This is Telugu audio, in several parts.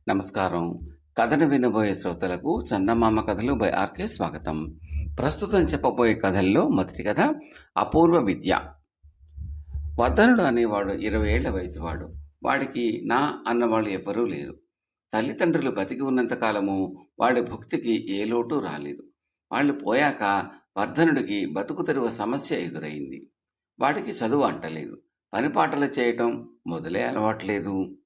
నమస్కారం. కథను వినబోయే శ్రోతలకు చందమామ కథలు బై ఆర్కే స్వాగతం. ప్రస్తుతం చెప్పబోయే కథల్లో మొదటి కథ అపూర్వ విద్య. వర్ధనుడు అనేవాడు 20 ఏళ్ల వయసువాడు. వాడికి నా అన్నవాళ్ళు ఎవ్వరూ లేరు. తల్లిదండ్రులు బతికి ఉన్నంత కాలము వాడి భుక్తికి ఏ లోటు రాలేదు. వాళ్ళు పోయాక వర్ధనుడికి బతుకు తెరువు సమస్య ఎదురైంది. వాడికి చదువు అంటలేదు. పనిపాటలు చేయటం మొదలే అలవాట్లేదు.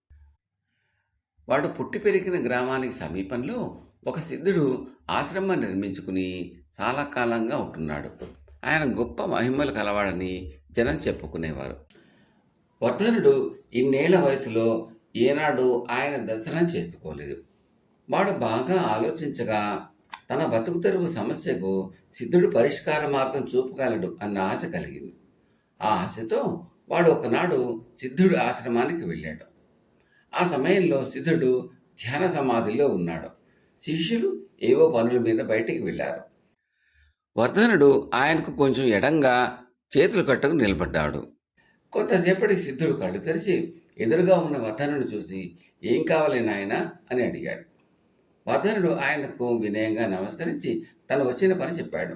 వాడు పుట్టి పెరిగిన గ్రామానికి సమీపంలో ఒక సిద్ధుడు ఆశ్రమం నిర్మించుకుని చాలా కాలంగా ఉంటున్నాడు. ఆయన గొప్ప మహిమలు కలవాడని జనం చెప్పుకునేవారు. వర్ధనుడు ఇన్నేళ్ల వయసులో ఏనాడు ఆయన దర్శనం చేసుకోలేదు. వాడు బాగా ఆలోచించగా తన బతుకు తెరువు సమస్యకు సిద్ధుడు పరిష్కార మార్గం చూపగలడు అన్న ఆశ కలిగింది. ఆ ఆశతో వాడు ఒకనాడు సిద్ధుడి ఆశ్రమానికి వెళ్ళాడు. ఆ సమయంలో సిద్ధుడు ధ్యాన సమాధిలో ఉన్నాడు. శిష్యులు ఏవో పనుల మీద బయటికి వెళ్ళారు. వర్ధనుడు ఆయనకు కొంచెం ఎడంగా చేతులు కట్టుకు నిలబడ్డాడు. కొంతసేపటికి సిద్ధుడు కళ్ళు తెరిచి ఎదురుగా ఉన్న వర్ధనుడు చూసి, "ఏం కావాలి నాయనా?" అని అడిగాడు. వర్ధనుడు ఆయనకు వినయంగా నమస్కరించి తను వచ్చిన పని చెప్పాడు.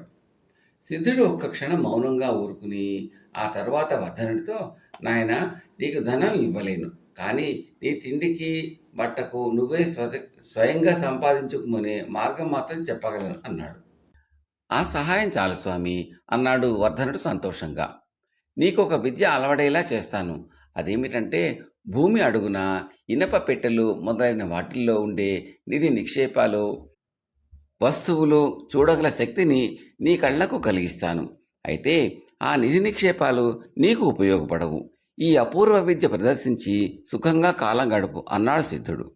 సిద్ధుడు ఒక్క క్షణం మౌనంగా ఊరుకుని ఆ తర్వాత వర్ధనుడితో, "నాయనా, నీకు ధనం ఇవ్వలేను, కానీ నీ తిండికి బట్టకు నువ్వే స్వయంగా సంపాదించుకునే మార్గం మాత్రం చెప్పగలను" అన్నాడు. "ఆ సహాయం చాలు స్వామి" అన్నాడు వర్ధనుడు సంతోషంగా. "నీకొక విద్య అలవడేలా చేస్తాను. అదేమిటంటే, భూమి అడుగున ఇనప పెట్టెలు మొదలైన వాటిల్లో ఉండే నిధి నిక్షేపాలు, వస్తువులు చూడగల శక్తిని నీ కళ్లకు కలిగిస్తాను. అయితే ఆ నిధి నిక్షేపాలు నీకు ఉపయోగపడవు. ఈ అపూర్వ విద్య ప్రదర్శించి సుఖంగా కాలం గడుపు" అన్నాడు సిద్ధుడు.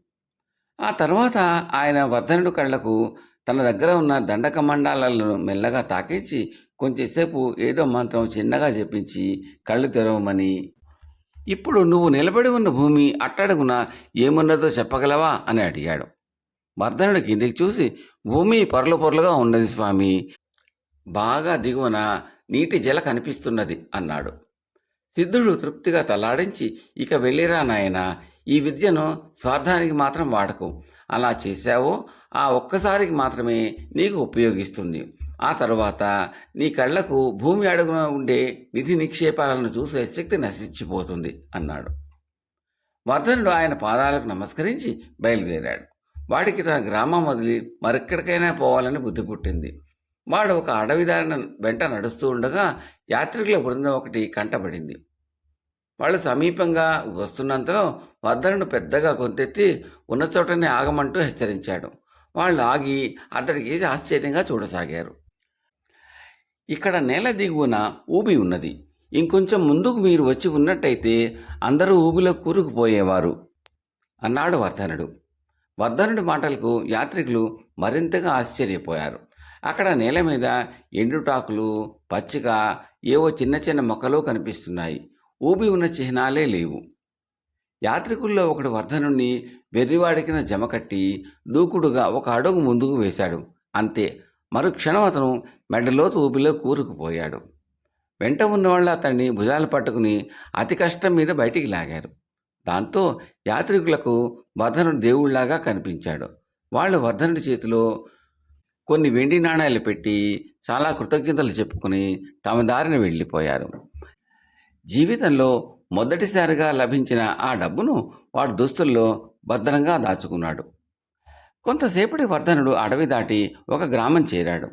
ఆ తర్వాత ఆయన వర్ధనుడు కళ్లకు తన దగ్గర ఉన్న దండకమండాలను మెల్లగా తాకించి కొంచెంసేపు ఏదో మంత్రం చిన్నగా చెప్పించి కళ్ళు తెరవమని, "ఇప్పుడు నువ్వు నిలబడి ఉన్న భూమి అట్టడుగున ఏమున్నదో చెప్పగలవా?" అని అడిగాడు. వర్ధనుడు కిందికి చూసి, "భూమి పొరలు పొరలుగా ఉన్నది స్వామి. బాగా దిగువన నీటి జల కనిపిస్తున్నది" అన్నాడు. సిద్ధుడు తృప్తిగా తలాడించి, "ఇక వెళ్ళిరా నాయనా, ఈ విద్యను స్వార్థానికి మాత్రం వాడకు. అలా చేశావో ఆ ఒక్కసారికి మాత్రమే నీకు ఉపయోగిస్తుంది. ఆ తరువాత నీ కళ్లకు భూమి అడుగున ఉండే నిధి నిక్షేపాలను చూసే శక్తి నశించిపోతుంది" అన్నాడు. వర్ధనుడు ఆయన పాదాలకు నమస్కరించి బయలుదేరాడు. వాడికి తన గ్రామం వదిలి మరెక్కడికైనా పోవాలని బుద్ధి పుట్టింది. వాడు ఒక అడవి దారిన వెంట నడుస్తూ ఉండగా యాత్రికుల బృందం ఒకటి కంటపడింది. వాళ్ళు సమీపంగా వస్తున్నంతలో వర్ధనుడు పెద్దగా గొంతెత్తి ఉన్న చోటనే ఆగమంటూ హెచ్చరించాడు. వాళ్ళు ఆగి అతడికి ఆశ్చర్యంగా చూడసాగారు. "ఇక్కడ నేల దిగువన ఊబి ఉన్నది. ఇంకొంచెం ముందుకు మీరు వచ్చి ఉన్నట్టయితే అందరూ ఊబిలో కూరుకుపోయేవారు" అన్నాడు వర్ధనుడు. వర్ధనుడి మాటలకు యాత్రికులు మరింతగా ఆశ్చర్యపోయారు. అక్కడ నేల మీద ఎండుటాకులు, పచ్చిక, ఏవో చిన్న చిన్న మొక్కలు కనిపిస్తున్నాయి. ఊబి ఉన్న చిహ్నాలే లేవు. యాత్రికుల్లో ఒకడు వర్ధనుణ్ణి వెర్రివాడి కింద జమకట్టి దూకుడుగా ఒక అడుగు ముందుకు వేశాడు. అంతే, మరుక్షణం అతను మెడలోతు ఊబిలో కూరుకుపోయాడు. వెంట ఉన్నవాళ్ళు అతన్ని భుజాలు పట్టుకుని అతి కష్టం మీద బయటికి లాగారు. దాంతో యాత్రికులకు వర్ధనుడు దేవుళ్లాగా కనిపించాడు. వాళ్ళు వర్ధనుడి చేతిలో కొన్ని వెండి నాణాలు పెట్టి చాలా కృతజ్ఞతలు చెప్పుకుని తమ దారిని వెళ్ళిపోయారు. జీవితంలో మొదటిసారిగా లభించిన ఆ డబ్బును వాడు దుస్తుల్లో భద్రంగా దాచుకున్నాడు. కొంతసేపటి వర్ధనుడు అడవి దాటి ఒక గ్రామం చేరాడు.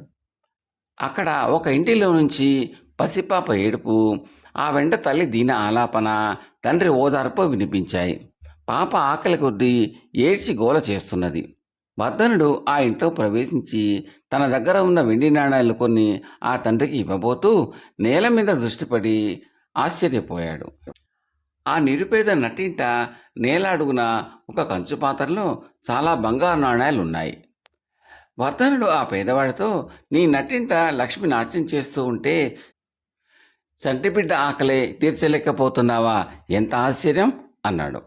అక్కడ ఒక ఇంటిలో నుంచి పసిపాప ఏడుపు, ఆ వెంట తల్లి దీన ఆలాపన, తండ్రి ఓదార్పు వినిపించాయి. పాప ఆకలి కొద్దీ ఏడ్చి గోల చేస్తున్నది. వర్ధనుడు ఆ ఇంట్లో ప్రవేశించి తన దగ్గర ఉన్న వెండి నాణాలు కొన్ని ఆ తండ్రికి ఇవ్వబోతూ నేల మీద దృష్టిపడి ఆశ్చర్యపోయాడు. ఆ నిరుపేద నటింట నేల అడుగున ఒక కంచు పాత్రలో చాలా బంగారు నాణాలున్నాయి. వర్ధనుడు ఆ పేదవాడితో, "నీ నటింట లక్ష్మి నాట్యం చేస్తూ ఉంటే చంటిబిడ్డ ఆకలే తీర్చలేకపోతున్నావా? ఎంత ఆశ్చర్యం" అన్నాడు.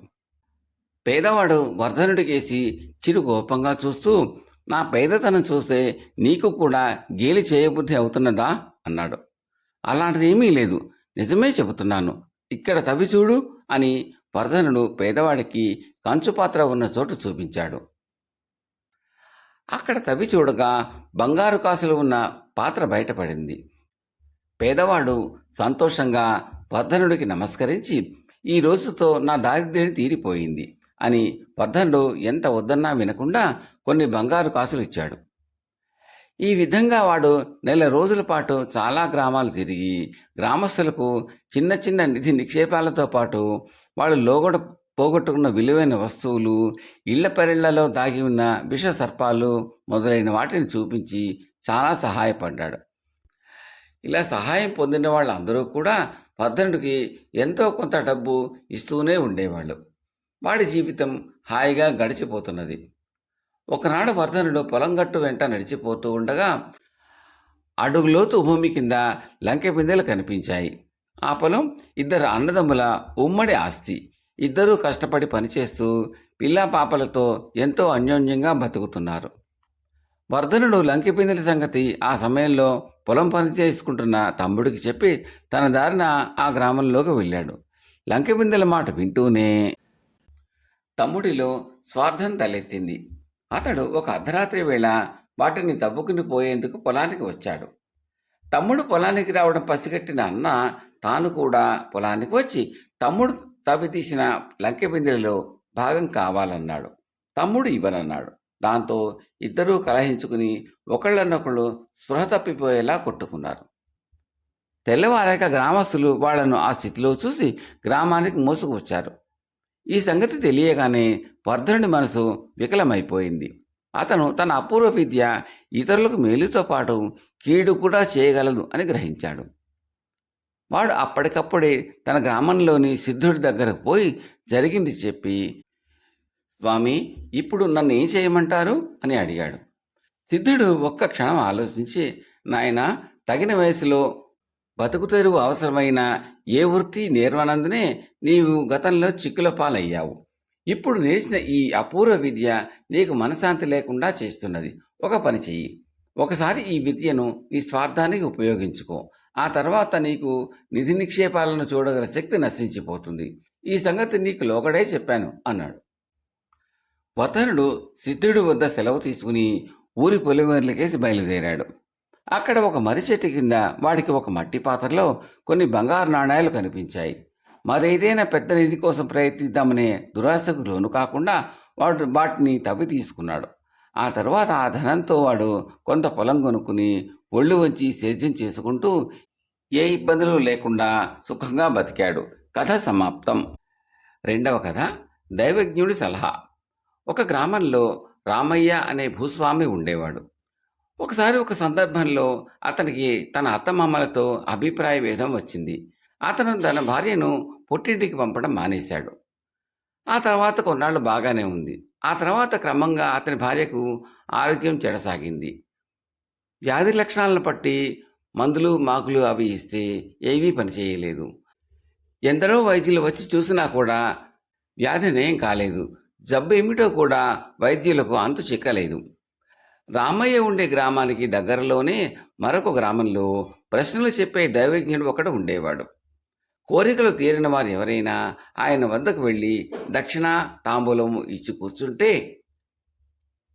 పేదవాడు వర్ధనుడికేసి చిరు కోపంగా చూస్తూ, "నా పేదతనం చూస్తే నీకు కూడా గేలి చేయబుద్ధి అవుతున్నదా?" అన్నాడు. "అలాంటిదేమీ లేదు, నిజమే చెబుతున్నాను. ఇక్కడ తవ్వి చూడు" అని వర్ధనుడు పేదవాడికి కంచు పాత్ర ఉన్న చోటు చూపించాడు. అక్కడ తవ్వి చూడగా బంగారు కాసులు ఉన్న పాత్ర బయటపడింది. పేదవాడు సంతోషంగా వర్ధనుడికి నమస్కరించి, ఈ రోజుతో నా దారిద్ర్యం తీరిపోయింది అని వర్ధనుడు ఎంత వద్దన్నా వినకుండా కొన్ని బంగారు కాసులు ఇచ్చాడు. ఈ విధంగా వాడు నెల రోజుల పాటు చాలా గ్రామాలు తిరిగి గ్రామస్తులకు చిన్న చిన్న నిధి నిక్షేపాలతో పాటు వాళ్ళు పోగొట్టుకున్న విలువైన వస్తువులు, ఇళ్ల పెరళ్లలో దాగి ఉన్న విష సర్పాలు మొదలైన వాటిని చూపించి చాలా సహాయపడ్డాడు. ఇలా సహాయం పొందిన వాళ్ళందరూ కూడా వర్ధనుడికి ఎంతో కొంత డబ్బు ఇస్తూనే ఉండేవాళ్ళు. వాడి జీవితం హాయిగా గడిచిపోతున్నది. ఒకనాడు వర్ధనుడు పొలం గట్టు వెంట నడిచిపోతూ ఉండగా అడుగులోతు భూమి కింద లంకె బిందెలు కనిపించాయి. ఆ పొలం ఇద్దరు అన్నదమ్ముల ఉమ్మడి ఆస్తి. ఇద్దరూ కష్టపడి పనిచేస్తూ పిల్లా పాపలతో ఎంతో అన్యోన్యంగా బతుకుతున్నారు. వర్ధనుడు లంకె బిందెల సంగతి ఆ సమయంలో పొలం పని చేసుకుంటున్న తమ్ముడికి చెప్పి తన దారిన ఆ గ్రామంలోకి వెళ్ళాడు. లంకె బిందెల మాట వింటూనే తమ్ముడిలో స్వార్థం తలెత్తింది. అతడు ఒక అర్ధరాత్రి వేళ వాటిని తవ్వుకుని పోయేందుకు పొలానికి వచ్చాడు. తమ్ముడు పొలానికి రావడం పసిగట్టిన అన్న తాను కూడా పొలానికి వచ్చి తమ్ముడు తవ్వి తీసిన లంకె బిందెలలో భాగం కావాలన్నాడు. తమ్ముడు ఇవ్వనన్నాడు. దాంతో ఇద్దరూ కలహించుకుని ఒకళ్ళనొకళ్ళు స్పృహ తప్పిపోయేలా కొట్టుకున్నారు. తెల్లవారాక గ్రామస్తులు వాళ్లను ఆ స్థితిలో చూసి గ్రామానికి మోసుకువచ్చారు. ఈ సంగతి తెలియగానే వర్ధనుడి మనసు వికలమైపోయింది. అతను తన అపూర్వ విద్య ఇతరులకు మేలుతో పాటు కీడు కూడా చేయగలదు అని గ్రహించాడు. వాడు అప్పటికప్పుడే తన గ్రామంలోని సిద్ధుడి దగ్గరకు పోయి జరిగింది చెప్పి, స్వామి, ఇప్పుడు నన్ను ఏం చేయమంటారు అని అడిగాడు. సిద్ధుడు ఒక్క క్షణం ఆలోచించి, నాయనా, తగిన వయసులో బతుకుతెరువు అవసరమైన ఏ వృత్తి నేర్వనందునే నీవు గతంలో చిక్కుల పాలయ్యావు. ఇప్పుడు నేర్చిన ఈ అపూర్వ విద్య నీకు మనశ్శాంతి లేకుండా చేస్తున్నది. ఒక పని చెయ్యి. ఒకసారి ఈ విద్యను నీ స్వార్థానికి ఉపయోగించుకో. ఆ తర్వాత నీకు నిధి నిక్షేపాలను చూడగల శక్తి నశించిపోతుంది. ఈ సంగతి నీకు లోగడే చెప్పాను అన్నాడు. వర్ధనుడు సిద్ధుడి వద్ద సెలవు తీసుకుని ఊరి పొలిమేర్లకేసి బయలుదేరాడు. అక్కడ ఒక మర్రి చెట్టు కింద వాడికి ఒక మట్టి పాత్రలో కొన్ని బంగారు నాణాలు కనిపించాయి. మరేదైనా పెద్ద నిధి కోసం ప్రయత్నిద్దామనే దురాశకు లోను కాకుండా వాడు వాటిని తవ్వి తీసుకున్నాడు. ఆ తర్వాత ఆ ధనంతో వాడు కొంత పొలం కొనుక్కుని ఒళ్ళు వంచి సేద్యం చేసుకుంటూ ఏ ఇబ్బందులు లేకుండా సుఖంగా బతికాడు. కథ సమాప్తం. రెండవ కథ, దైవజ్ఞుడి సలహా. ఒక గ్రామంలో రామయ్య అనే భూస్వామి ఉండేవాడు. ఒకసారి ఒక సందర్భంలో అతనికి తన అత్తమామలతో అభిప్రాయ భేదం వచ్చింది. అతను తన భార్యను పుట్టింటికి పంపడం మానేశాడు. ఆ తర్వాత కొన్నాళ్ళు బాగానే ఉంది. ఆ తర్వాత క్రమంగా అతని భార్యకు ఆరోగ్యం చెడసాగింది. వ్యాధి లక్షణాలను బట్టి మందులు మాకులు అవి ఇస్తే ఏవీ పనిచేయలేదు. ఎందరో వైద్యులు వచ్చి చూసినా కూడా వ్యాధినేం కాలేదు. జబ్బు ఏమిటో కూడా వైద్యులకు అంతు చిక్కలేదు. రామయ్య ఉండే గ్రామానికి దగ్గరలోనే మరొక గ్రామంలో ప్రశ్నలు చెప్పే దైవజ్ఞుడు ఒకడు ఉండేవాడు. కోరికలు తీరిన వారు ఎవరైనా ఆయన వద్దకు వెళ్ళి దక్షిణ తాంబూలం ఇచ్చి కూర్చుంటే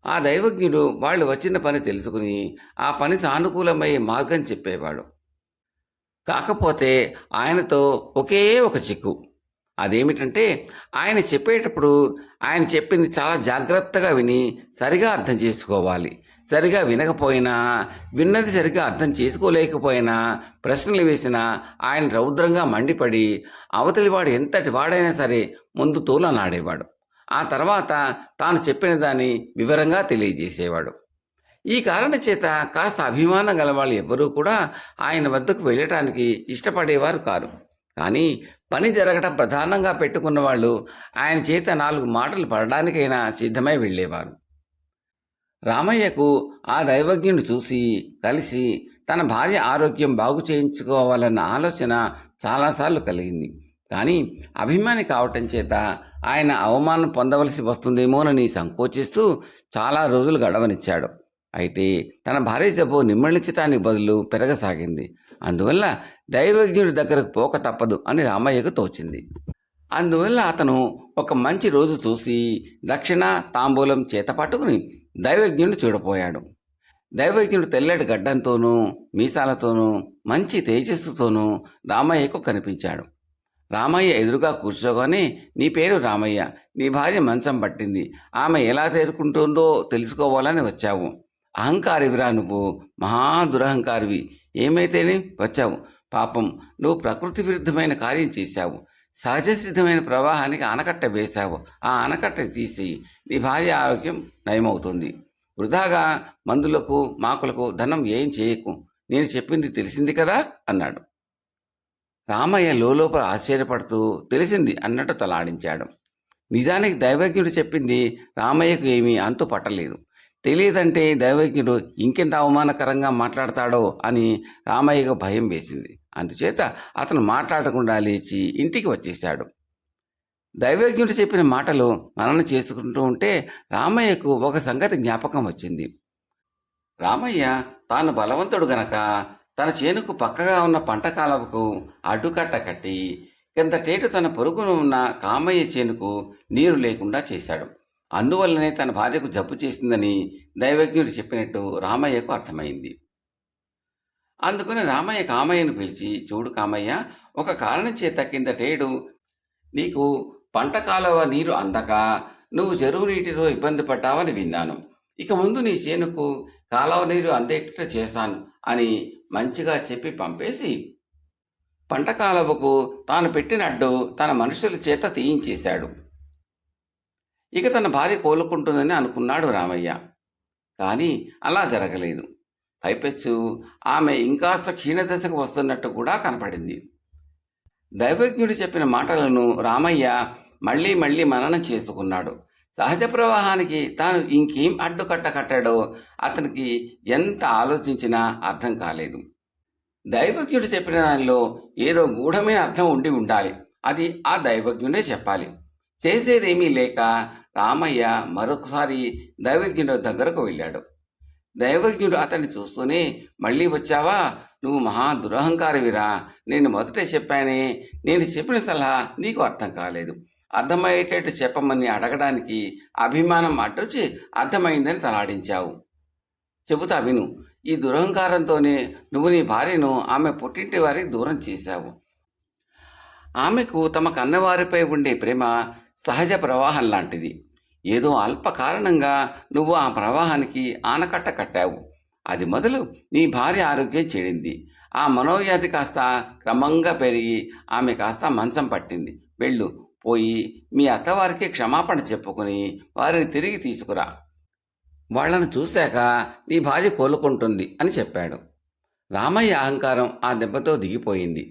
ఆ దైవజ్ఞుడు వాళ్ళు వచ్చిన పని తెలుసుకుని ఆ పని సానుకూలమయ్యే మార్గం చెప్పేవాడు. కాకపోతే ఆయనతో ఒకే ఒక చిక్కు. అదేమిటంటే ఆయన చెప్పేటప్పుడు ఆయన చెప్పింది చాలా జాగ్రత్తగా విని సరిగా అర్థం చేసుకోవాలి. సరిగా వినకపోయినా, విన్నది సరిగా అర్థం చేసుకోలేకపోయినా, ప్రశ్నలు వేసినా ఆయన రౌద్రంగా మండిపడి అవతలివాడు ఎంతటి వాడైనా సరే ముందు తోలనాడేవాడు. ఆ తర్వాత తాను చెప్పిన దాన్ని వివరంగా తెలియజేసేవాడు. ఈ కారణం చేత కాస్త అభిమానం గలవాళ్ళు ఎవ్వరూ కూడా ఆయన వద్దకు వెళ్ళటానికి ఇష్టపడేవారు కారు. కానీ పని జరగటం ప్రధానంగా పెట్టుకున్న వాళ్ళు ఆయన చేత 4 మాటలు పడడానికైనా సిద్ధమై వెళ్ళేవారు. రామయ్యకు ఆ దైవజ్ఞుని చూసి కలిసి తన భార్య ఆరోగ్యం బాగు చేయించుకోవాలన్న ఆలోచన చాలాసార్లు కలిగింది. కానీ అభిమాని కావటం చేత ఆయన అవమానం పొందవలసి వస్తుందేమోనని సంకోచిస్తూ చాలా రోజులు గడవనిచ్చాడు. అయితే తన భార్య జబ్బు నిమ్మళించటానికి బదులు పెరగసాగింది. అందువల్ల దైవజ్ఞుడి దగ్గరకు పోక తప్పదు అని రామయ్యకు తోచింది. అందువల్ల అతను ఒక మంచి రోజు చూసి దక్షిణ తాంబూలం చేత పట్టుకుని దైవజ్ఞుని చూడపోయాడు. దైవజ్ఞుడు తెల్లటి గడ్డంతోనూ మీసాలతోనూ మంచి తేజస్సుతోనూ రామయ్యకు కనిపించాడు. రామయ్య ఎదురుగా కూర్చోగానే, నీ పేరు రామయ్య, నీ భార్య మంచం పట్టింది, ఆమె ఎలా తేరుకుంటుందో తెలుసుకోవాలని వచ్చావు. అహంకారివిరా నువ్వు, మహా దురహంకారివి. ఏమైతేనే వచ్చావు. పాపం, నువ్వు ప్రకృతి విరుద్ధమైన కార్యం చేశావు. సహజ సిద్ధమైన ప్రవాహానికి ఆనకట్ట వేశావు. ఆ ఆనకట్ట తీసి నీ భార్య ఆరోగ్యం నయమవుతుంది. వృధాగా మందులకు మాకులకు ధనం ఏం చేయకు. నేను చెప్పింది తెలిసింది కదా అన్నాడు. రామయ్య లోపల ఆశ్చర్యపడుతూ తెలిసింది అన్నట్టు తలాడించాడు. నిజానికి దైవజ్ఞుడు చెప్పింది రామయ్యకు ఏమీ అంతు పట్టలేదు. తెలియదంటే దైవజ్ఞుడు ఇంకెంత అవమానకరంగా మాట్లాడతాడో అని రామయ్యకు భయం వేసింది. అందుచేత అతను మాట్లాడకుండా లేచి ఇంటికి వచ్చేశాడు. దైవజ్ఞుడు చెప్పిన మాటలు మననం చేసుకుంటూ ఉంటే రామయ్యకు ఒక సంగతి జ్ఞాపకం వచ్చింది. రామయ్య తాను బలవంతుడు గనక తన చేనుకు పక్కగా ఉన్న పంట కాలవకు అడ్డుకట్ట కట్టి కిందటేటు తన పొరుగున ఉన్న కామయ్య చేనుకు నీరు లేకుండా చేశాడు. అందువల్లనే తన భార్యకు జబ్బు చేసిందని దైవజ్ఞుడు చెప్పినట్టు రామయ్యకు అర్థమైంది. అందుకని రామయ్య కామయ్యను పిలిచి, చూడు కామయ్య, ఒక కారణం చేత కిందటేడు నీకు పంట కాలువ నీరు అందక నువ్వు చెరువు నీటితో ఇబ్బంది పడ్డావని విన్నాను. ఇక ముందు నీ చేనుకు కాలువ నీరు అందేటట్టు చేశాను అని మంచిగా చెప్పి పంపేసి పంట కాలువకు తాను పెట్టిన అడ్డు తన మనుషుల చేత తీయించేశాడు. ఇక తన భార్య కోలుకుంటుందని అనుకున్నాడు రామయ్య. కానీ అలా జరగలేదు. పైపెచ్చు ఆమె ఇంకాస్త క్షీణదశకు వస్తున్నట్టు కూడా కనపడింది. దైవజ్ఞుడు చెప్పిన మాటలను రామయ్య మళ్ళీ మళ్ళీ మననం చేసుకున్నాడు. సహజ ప్రవాహానికి తాను ఇంకేం అడ్డుకట్ట కట్టాడో అతనికి ఎంత ఆలోచించినా అర్థం కాలేదు. దైవజ్ఞుడు చెప్పిన దానిలో ఏదో గూఢమైన అర్థం ఉండి ఉండాలి. అది ఆ దైవజ్ఞుడే చెప్పాలి. చేసేదేమీ లేక రామయ్య మరొకసారి దైవజ్ఞుడు దగ్గరకు వెళ్ళాడు. దైవజ్ఞుడు అతన్ని చూస్తూనే, మళ్ళీ వచ్చావా? నువ్వు మహా దురహంకారివిరా. నేను మొదటే చెప్పానే, నేను చెప్పిన సలహా నీకు అర్థం కాలేదు. అర్థమయ్యేటట్టు చెప్పమని అడగడానికి అభిమానం అడ్డొచ్చి అర్థమైందని తలాడించావు. చెబుతా విను. ఈ దురహంకారంతోనే నువ్వు నీ భార్యను ఆమె పుట్టింటి వారికి దూరం చేశావు. ఆమెకు తమ కన్నవారిపై ఉండే ప్రేమ సహజ ప్రవాహం లాంటిది. ఏదో అల్ప కారణంగా నువ్వు ఆ ప్రవాహానికి ఆనకట్ట కట్టావు. అది మొదలు నీ భార్య ఆరోగ్యం చెడింది. ఆ మనోవ్యాధి కాస్త క్రమంగా పెరిగి ఆమె కాస్త మంచం పట్టింది. వెళ్ళు, పోయి మీ అత్తవారికి క్షమాపణ చెప్పుకుని వారిని తిరిగి తీసుకురా. వాళ్లను చూశాక నీ భార్య కోలుకుంటుంది అని చెప్పాడు. రామయ్య అహంకారం ఆ దెబ్బతో దిగిపోయింది.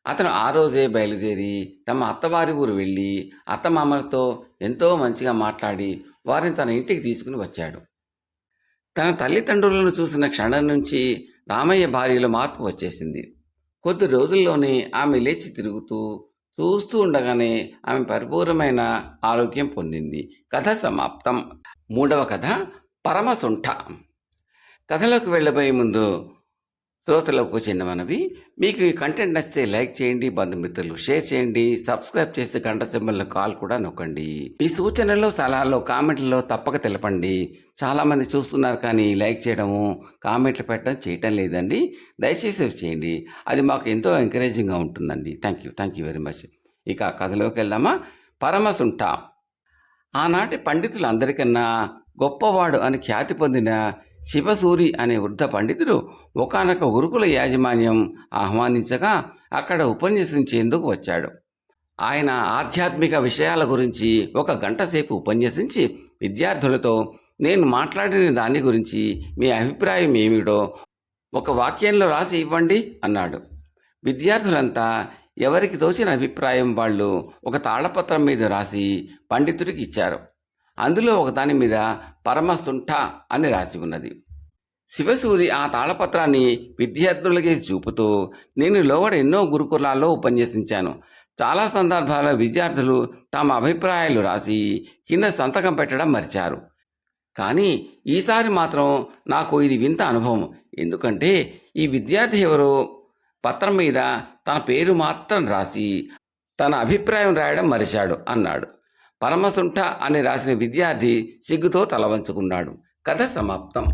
అతను ఆ రోజే బయలుదేరి తమ అత్తవారి ఊరు వెళ్ళి అత్తమామలతో ఎంతో మంచిగా మాట్లాడి వారిని తన ఇంటికి తీసుకుని వచ్చాడు. తన తల్లిదండ్రులను చూసిన క్షణం నుంచి రామయ్య భార్యలో మార్పు వచ్చేసింది. కొద్ది రోజుల్లోనే ఆమె లేచి తిరుగుతూ చూస్తూ ఉండగానే ఆమె పరిపూర్ణమైన ఆరోగ్యం పొందింది. కథ సమాప్తం. 3వ కథ పరమసుంఠ. కథలోకి వెళ్ళబోయే ముందు శ్రోతలకు చిన్న మనవి, మీకు ఈ కంటెంట్ నచ్చితే లైక్ చేయండి, బంధుమిత్రులు షేర్ చేయండి, సబ్స్క్రైబ్ చేసి గంట సింబల్ కాల్ కూడా నొక్కండి. ఈ సూచనలు సలహాలు కామెంట్లలో తప్పక తెలపండి. చాలామంది చూస్తున్నారు కానీ లైక్ చేయడము కామెంట్లు పెట్టడం చేయటం లేదండి. దయచేసి చేయండి, అది మాకు ఎంతో ఎంకరేజింగ్గా ఉంటుందండి. Thank you very much. ఇక కథలోకి వెళ్దామా. పరమసుంఠ. ఆనాటి పండితులందరికన్నా గొప్పవాడు అని ఖ్యాతి పొందిన శివసూరి అనే వృద్ధ పండితుడు ఒకానొక గురుకుల యాజమాన్యం ఆహ్వానించగా అక్కడ ఉపన్యసించేందుకు వచ్చాడు. ఆయన ఆధ్యాత్మిక విషయాల గురించి 1 గంట సేపు ఉపన్యసించి విద్యార్థులతో, నేను మాట్లాడిన దాని గురించి మీ అభిప్రాయం ఏమిటో 1 వాక్యంలో రాసి ఇవ్వండి అన్నాడు. విద్యార్థులంతా ఎవరికి తోచిన అభిప్రాయం వాళ్ళు 1 తాళపత్రం మీద రాసి పండితుడికి ఇచ్చారు. అందులో ఒకదాని మీద పరమసుంఠ అని రాసి ఉన్నది. శివసూరి ఆ తాళపత్రాన్ని విద్యార్థులకి చూపుతూ, నేను లోగడ ఎన్నో గురుకులాల్లో ఉపన్యసించాను. చాలా సందర్భాల్లో విద్యార్థులు తమ అభిప్రాయాలు రాసి కింద సంతకం పెట్టడం మర్చారు. కానీ ఈసారి మాత్రం నాకు ఇది వింత అనుభవం. ఎందుకంటే ఈ విద్యార్థి ఎవరో పత్రం మీద తన పేరు మాత్రం రాసి తన అభిప్రాయం రాయడం మరిచాడు అన్నాడు. పరమసుంఠ అని రాసిన విద్యార్థి సిగ్గుతో తల వంచుకున్నాడు. కథ సమాప్తం.